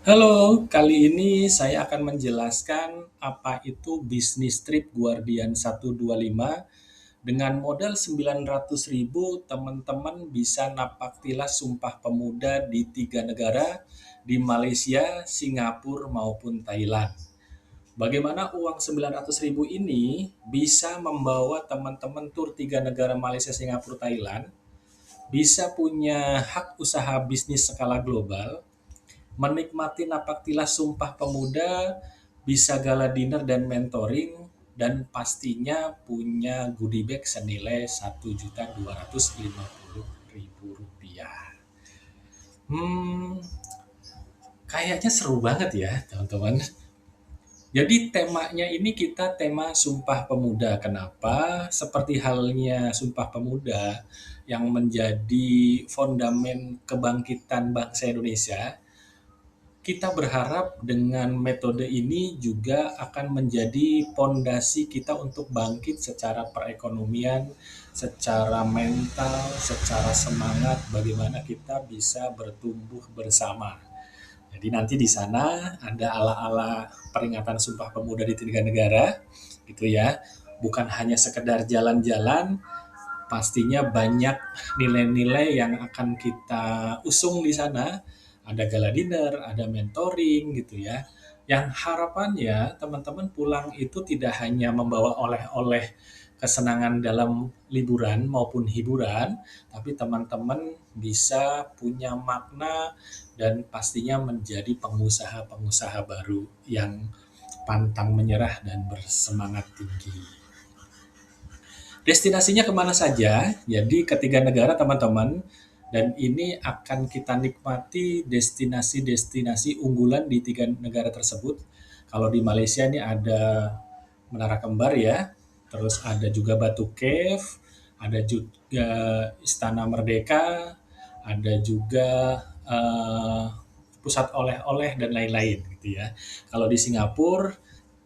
Halo, kali ini saya akan menjelaskan apa itu bisnis trip Guardian 125. Dengan modal 900.000, teman-teman bisa napak tilas Sumpah Pemuda di 3 negara, di Malaysia, Singapura, maupun Thailand. Bagaimana uang 900.000 ini bisa membawa teman-teman tur 3 negara Malaysia, Singapura, Thailand, bisa punya hak usaha bisnis skala global, menikmati napak tilas Sumpah Pemuda, bisa gala dinner dan mentoring, dan pastinya punya goodie bag senilai Rp1.250.000. Hmm, kayaknya seru banget ya, teman-teman. Jadi temanya ini kita tema Sumpah Pemuda. Kenapa? Seperti halnya Sumpah Pemuda yang menjadi fondamen kebangkitan bangsa Indonesia, kita berharap dengan metode ini juga akan menjadi pondasi kita untuk bangkit secara perekonomian, secara mental, secara semangat, bagaimana kita bisa bertumbuh bersama. Jadi nanti di sana ada ala-ala peringatan Sumpah Pemuda di 3 negara, gitu ya. Bukan hanya sekedar jalan-jalan, pastinya banyak nilai-nilai yang akan kita usung di sana. Ada gala dinner, ada mentoring gitu ya. Yang harapannya teman-teman pulang itu tidak hanya membawa oleh-oleh kesenangan dalam liburan maupun hiburan, tapi teman-teman bisa punya makna dan pastinya menjadi pengusaha-pengusaha baru yang pantang menyerah dan bersemangat tinggi. Destinasinya kemana saja? Jadi ketiga negara teman-teman, dan ini akan kita nikmati destinasi-destinasi unggulan di 3 negara tersebut. Kalau di Malaysia ini ada Menara Kembar ya, terus ada juga Batu Cave, ada juga Istana Merdeka, ada juga pusat oleh-oleh dan lain-lain gitu ya. Kalau di Singapura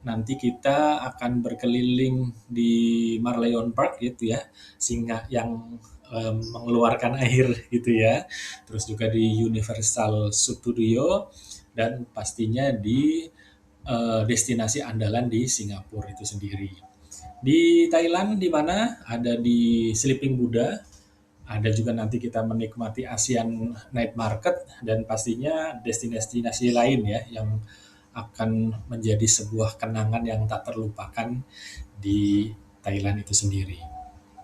nanti kita akan berkeliling di Marleyon Park gitu ya, singa yang mengeluarkan air gitu ya. Terus juga di Universal Studio dan pastinya di destinasi andalan di Singapura itu sendiri. Di Thailand di mana? Ada di Sleeping Buddha, ada juga nanti kita menikmati Asian Night Market dan pastinya destinasi-destinasi lain ya yang akan menjadi sebuah kenangan yang tak terlupakan di Thailand itu sendiri.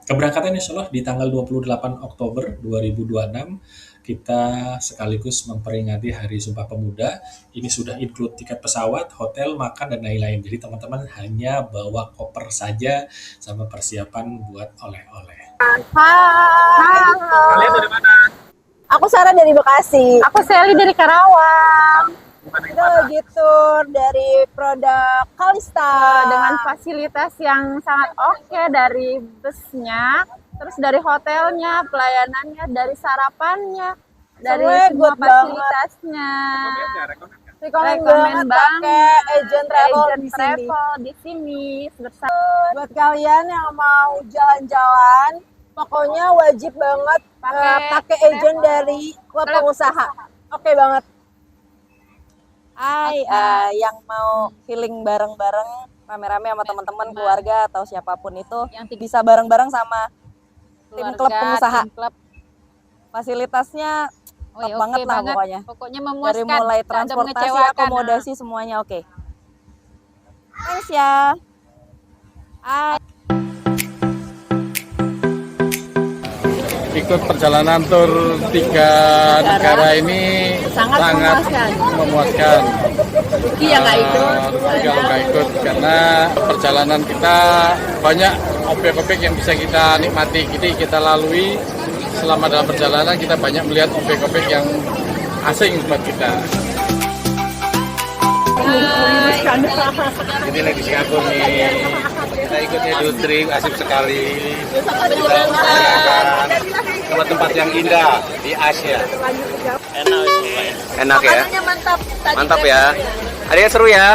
Keberangkatan insya Allah di tanggal 28 Oktober 2026, kita sekaligus memperingati Hari Sumpah Pemuda. Ini sudah include tiket pesawat, hotel, makan, dan lain-lain. Jadi teman-teman hanya bawa koper saja sama persiapan buat oleh-oleh. Hai, Kalian dari mana? aku Sarah dari Bekasi. Aku Sally dari Karawang. Bukan dari Kita mana? lagi tour dari produk Kalista Dengan fasilitas yang sangat oke dari busnya, terus dari hotelnya, pelayanannya, dari sarapannya, dari Semuanya semua good banget. fasilitasnya. Rekomend nggak? Rekomen Rekomen banget pakai agent travel agent di sini. travel di sini bersama. Buat kalian yang mau jalan-jalan, pokoknya wajib banget pakai agent dari klub pengusaha. Oke banget. Hai, yang mau healing bareng-bareng rame-rame sama teman-teman, keluarga atau siapapun itu Yang bisa bareng-bareng sama tim klub pengusaha. tim klub. Fasilitasnya Oh, top ya, banget oke lah banget. pokoknya. Pokoknya Dari memuaskan. mulai tak ada transportasi, mengecewakan. akomodasi semuanya oke. Thanks ya. Hai. Ikut perjalanan tur 3 negara ini sangat memuaskan. Rugi ya nggak ikut. Rugi kalau nggak ikut karena perjalanan kita banyak objek-objek yang bisa kita nikmati. Jadi kita lalui selama dalam perjalanan kita banyak melihat objek-objek yang asing buat kita. Jadi lagi di Singapura nih, kita ikutnya Idul Trip, asik sekali. Kita merayakan tempat-tempat yang indah di Asia. Enak ya? Mantap ya? Adanya seru ya?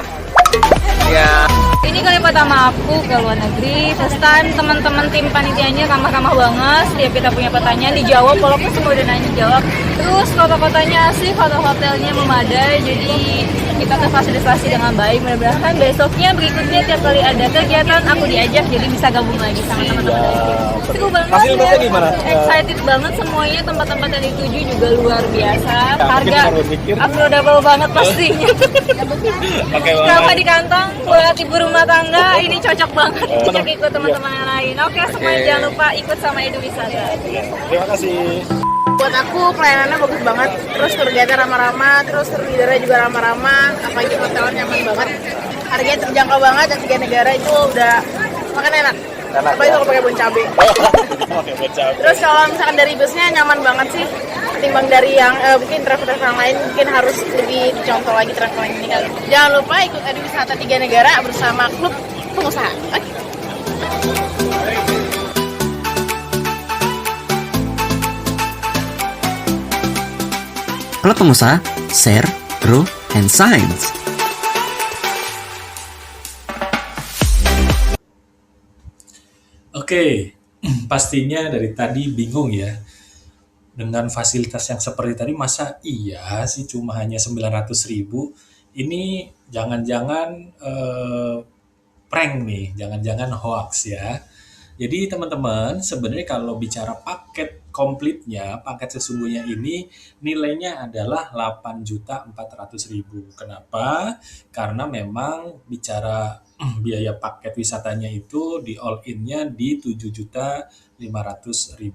Ya. Ini kali pertama aku ke luar negeri. First time teman-teman tim panitianya ramah-ramah banget. Setiap kita punya pertanyaan dijawab, walaupun semua udah nanya jawab. Terus kota-kotanya asik, hotel-hotelnya memadai. Jadi kita terfasilitasi dengan baik. Mudah-mudahan besoknya berikutnya tiap kali ada kegiatan aku diajak, jadi bisa gabung lagi sama teman-teman dari sini. Seru banget Fasilitasnya ya. gimana? Excited banget semuanya, tempat-tempat yang dituju juga luar biasa. Mungkin Harga baru mikir. affordable banget pastinya. Oke, Kalau di kantong buat ibu rumah tangga ini cocok banget. Ajak ikut teman-teman yang lain. Oke, semuanya jangan lupa ikut sama Edu Wisata. Terima kasih. Buat aku pelayanannya bagus banget, terus tour guide-nya ramah-ramah, terus tour leader-nya juga ramah-ramah, apalagi hotelnya nyaman banget, harganya terjangkau banget, dan 3 negara itu udah makan enak. Apalagi kalau pakai bon cabe. Oke, buat cabai. Terus kalau misalkan dari busnya nyaman banget sih, ketimbang dari yang mungkin travel yang lain mungkin harus lebih dicontoh lagi travel ini kali. Jangan lupa ikut Edu Wisata 3 negara bersama klub pengusaha. Oke. Klub Pengusaha, Share, Grow, and Science. Oke, pastinya dari tadi bingung ya. Dengan fasilitas yang seperti tadi, masa iya sih cuma hanya 900.000? Ini jangan-jangan prank nih, jangan-jangan hoax ya. Jadi teman-teman, sebenarnya kalau bicara paket komplitnya, paket sesungguhnya ini nilainya adalah 8.400.000. Kenapa? Karena memang bicara biaya paket wisatanya itu di all in-nya di 7.500.000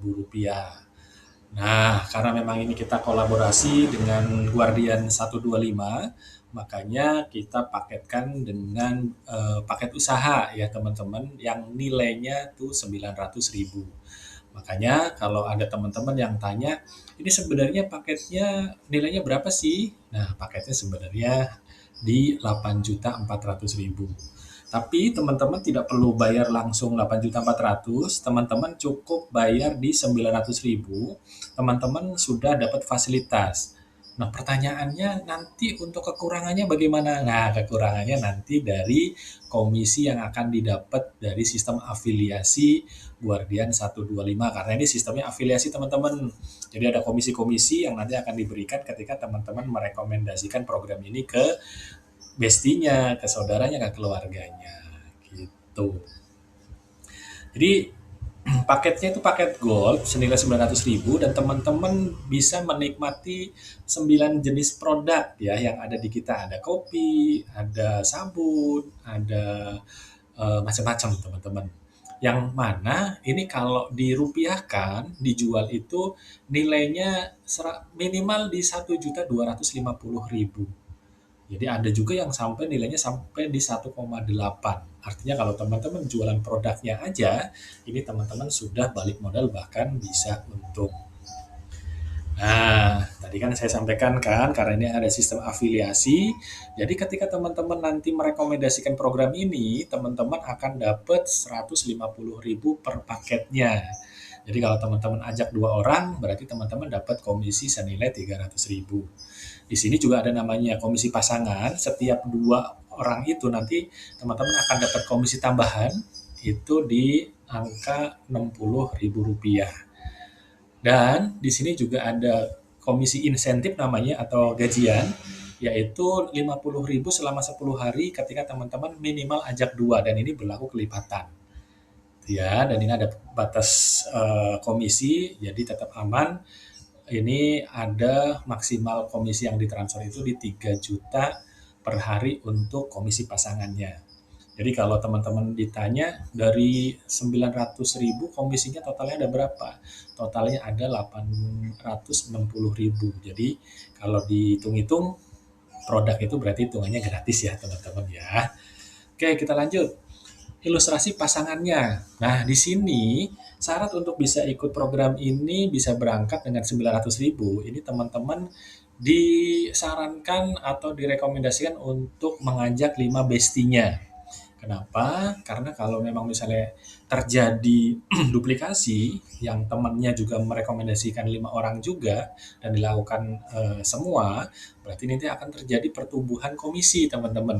rupiah. Nah, karena memang ini kita kolaborasi dengan Guardian 125, makanya kita paketkan dengan paket usaha ya teman-teman yang nilainya tuh 900.000. Makanya kalau ada teman-teman yang tanya, ini sebenarnya paketnya nilainya berapa sih? Nah, paketnya sebenarnya di 8.400.000. Tapi teman-teman tidak perlu bayar langsung 8.400.000, teman-teman cukup bayar di 900.000, teman-teman sudah dapat fasilitas. Nah, pertanyaannya nanti untuk kekurangannya bagaimana? Nah, kekurangannya nanti dari komisi yang akan didapat dari sistem afiliasi Guardian 125, karena ini sistemnya afiliasi teman-teman. Jadi ada komisi-komisi yang nanti akan diberikan ketika teman-teman merekomendasikan program ini ke bestinya, ke saudaranya, ke keluarganya gitu. Jadi paketnya itu paket gold senilai 900.000 dan teman-teman bisa menikmati 9 jenis produk ya yang ada di kita. Ada kopi, ada sabun, ada macam-macam teman-teman. Yang mana ini kalau dirupiahkan, dijual itu nilainya minimal di 1.250.000. Jadi ada juga yang sampai nilainya sampai di 1,8. Artinya kalau teman-teman jualan produknya aja, ini teman-teman sudah balik modal bahkan bisa untung. Nah, tadi kan saya sampaikan kan, karena ini ada sistem afiliasi, jadi ketika teman-teman nanti merekomendasikan program ini, teman-teman akan dapat 150.000 per paketnya. Jadi kalau teman-teman ajak 2 orang, berarti teman-teman dapat komisi senilai 300.000. Di sini juga ada namanya komisi pasangan, setiap 2 orang itu nanti teman-teman akan dapat komisi tambahan, itu di angka Rp60.000. Dan di sini juga ada komisi insentif namanya atau gajian, yaitu 50.000 selama 10 hari ketika teman-teman minimal ajak 2 dan ini berlaku kelipatan. Ya, dan ini ada batas komisi, jadi tetap aman. Ini ada maksimal komisi yang ditransfer itu di 3 juta per hari untuk komisi pasangannya. Jadi kalau teman-teman ditanya dari 900.000 komisinya totalnya ada berapa? Totalnya ada 860.000. Jadi kalau dihitung-hitung produk itu berarti hitungannya gratis ya teman-teman ya. Oke, kita lanjut. Ilustrasi pasangannya. Nah, di sini syarat untuk bisa ikut program ini bisa berangkat dengan 900.000. Ini teman-teman disarankan atau direkomendasikan untuk mengajak 5 bestinya. Kenapa? Karena kalau memang misalnya terjadi duplikasi yang temannya juga merekomendasikan 5 orang juga dan dilakukan semua, berarti nanti akan terjadi pertumbuhan komisi teman-teman.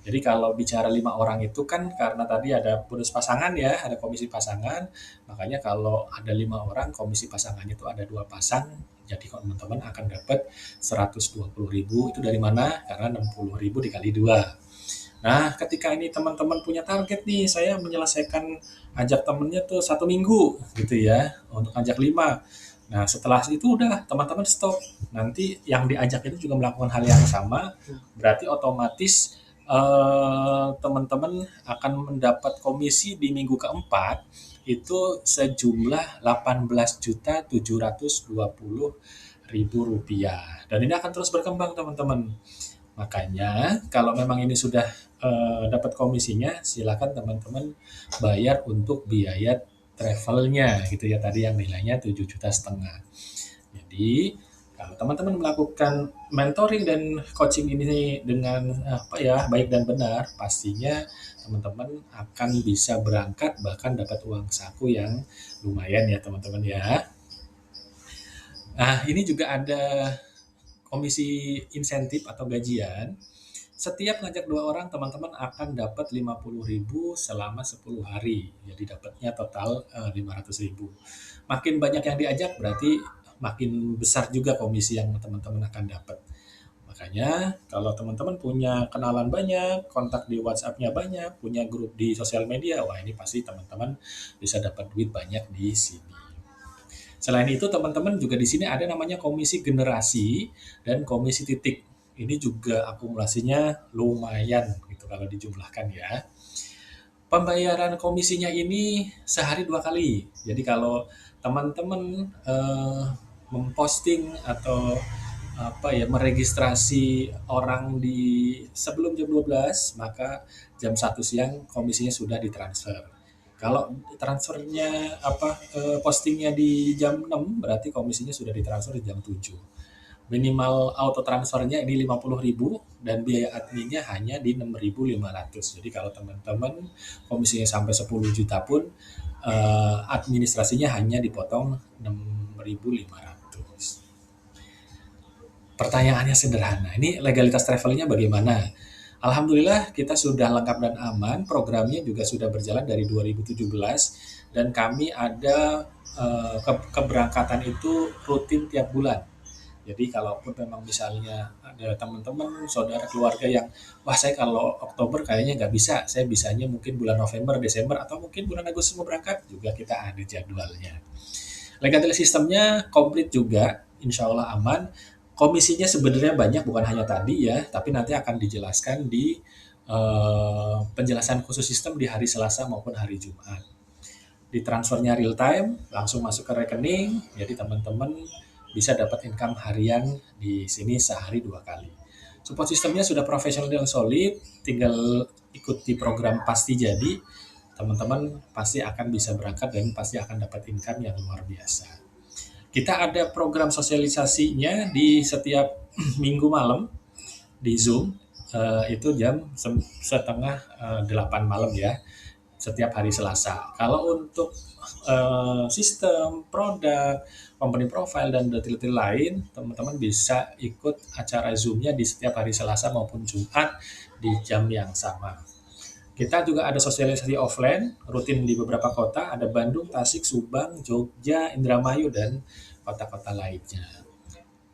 Jadi kalau bicara 5 orang itu kan karena tadi ada bonus pasangan ya, ada komisi pasangan, makanya kalau ada 5 orang, komisi pasangannya itu ada 2 pasang, jadi teman-teman akan dapat 120.000 itu dari mana? Karena 60.000 dikali 2. Nah, ketika ini teman-teman punya target nih, saya menyelesaikan ajak temennya tuh 1 minggu gitu ya, untuk ajak 5. Nah, setelah itu udah teman-teman stop. Nanti yang diajak itu juga melakukan hal yang sama, berarti otomatis teman-teman akan mendapat komisi di minggu keempat itu sejumlah 18.720.000 rupiah. Dan ini akan terus berkembang teman-teman. Makanya kalau memang ini sudah dapat komisinya, silakan teman-teman bayar untuk biaya travelnya gitu ya, tadi yang nilainya 7,5 juta. Jadi kalau teman-teman melakukan mentoring dan coaching ini dengan baik dan benar, pastinya teman-teman akan bisa berangkat bahkan dapat uang saku yang lumayan ya teman-teman ya. Nah, ini juga ada komisi insentif atau gajian. Setiap ngajak 2 orang, teman-teman akan dapat 50.000 selama 10 hari. Jadi dapatnya total 500.000. Makin banyak yang diajak berarti makin besar juga komisi yang teman-teman akan dapat. Makanya kalau teman-teman punya kenalan banyak, kontak di WhatsApp-nya banyak, punya grup di sosial media, wah ini pasti teman-teman bisa dapat duit banyak di sini. Selain itu teman-teman juga di sini ada namanya komisi generasi dan komisi titik. Ini juga akumulasinya lumayan gitu kalau dijumlahkan ya. Pembayaran komisinya ini sehari 2 kali. Jadi kalau teman-teman memposting atau meregistrasi orang di sebelum jam 12, maka jam 1 siang komisinya sudah ditransfer. Kalau transfernya postingnya di jam 6, berarti komisinya sudah ditransfer di jam 7. Minimal auto transfernya ini 50.000 dan biaya adminnya hanya di 6.500. Jadi kalau teman-teman komisinya sampai 10 juta pun administrasinya hanya dipotong 6.500. Pertanyaannya sederhana, ini legalitas travelnya bagaimana? Alhamdulillah kita sudah lengkap dan aman, programnya juga sudah berjalan dari 2017 dan kami ada keberangkatan itu rutin tiap bulan. Jadi kalaupun memang misalnya ada teman-teman, saudara, keluarga yang, wah saya kalau Oktober kayaknya nggak bisa, saya bisanya mungkin bulan November, Desember, atau mungkin bulan Agustus mau berangkat, juga kita ada jadwalnya. Legalitas sistemnya komplit juga, insya Allah aman. Komisinya sebenarnya banyak, bukan hanya tadi ya, tapi nanti akan dijelaskan di penjelasan khusus sistem di hari Selasa maupun hari Jumat. Di transfernya real time, langsung masuk ke rekening, jadi teman-teman bisa dapat income harian di sini sehari 2 kali. Support sistemnya sudah profesional dan solid, tinggal ikuti program Pasti Jadi, teman-teman pasti akan bisa berangkat dan pasti akan dapat income yang luar biasa. Kita ada program sosialisasinya di setiap minggu malam di Zoom, itu jam setengah 8 malam ya, setiap hari Selasa. Kalau untuk sistem, produk, company profile, dan detail-detail lain, teman-teman bisa ikut acara Zoom-nya di setiap hari Selasa maupun Jumat di jam yang sama. Kita juga ada sosialisasi offline, rutin di beberapa kota, ada Bandung, Tasik, Subang, Jogja, Indramayu, dan kota-kota lainnya.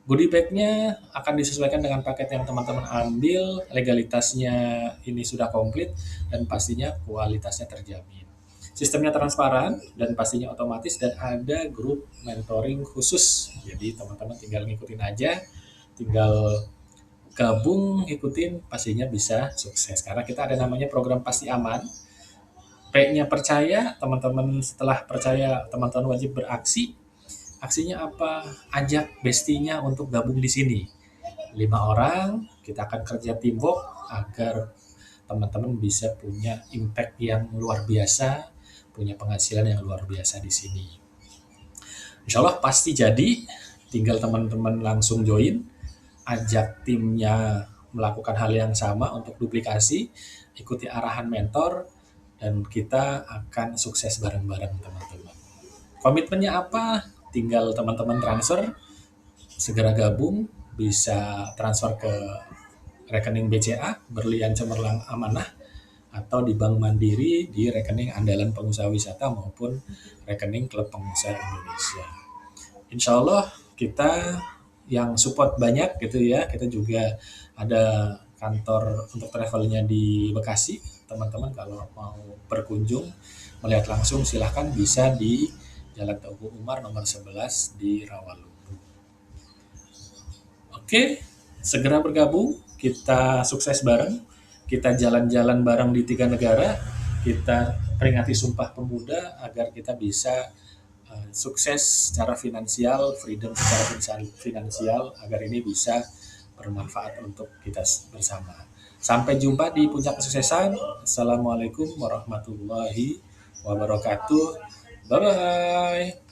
Goodie bag-nya akan disesuaikan dengan paket yang teman-teman ambil, legalitasnya ini sudah komplit, dan pastinya kualitasnya terjamin. Sistemnya transparan dan pastinya otomatis, dan ada grup mentoring khusus. Jadi teman-teman tinggal ngikutin aja, tinggal gabung, ikutin, pastinya bisa sukses. Karena kita ada namanya program Pasti Aman. P-nya percaya, teman-teman setelah percaya, teman-teman wajib beraksi. Aksinya apa? Ajak bestinya untuk gabung di sini. 5 orang, kita akan kerja teamwork agar teman-teman bisa punya impact yang luar biasa, punya penghasilan yang luar biasa di sini. Insya Allah pasti jadi, tinggal teman-teman langsung join, ajak timnya melakukan hal yang sama untuk duplikasi, ikuti arahan mentor, dan kita akan sukses bareng-bareng teman-teman. Komitmennya apa? Tinggal teman-teman transfer, segera gabung, bisa transfer ke rekening BCA, Berlian Cemerlang Amanah, atau di Bank Mandiri di rekening Andalan Pengusaha Wisata maupun rekening Klub Pengusaha Indonesia. Insya Allah kita yang support banyak gitu ya. Kita juga ada kantor untuk travelnya di Bekasi. Teman-teman kalau mau berkunjung melihat langsung silahkan bisa di Jalan Teguh Umar nomor 11 di Rawalumbu. Oke, segera bergabung, kita sukses bareng, kita jalan-jalan bareng di 3 negara, kita peringati Sumpah Pemuda agar kita bisa sukses secara finansial, freedom secara finansial, agar ini bisa bermanfaat untuk kita bersama. Sampai jumpa di puncak kesuksesan. Assalamualaikum warahmatullahi wabarakatuh. Bye-bye.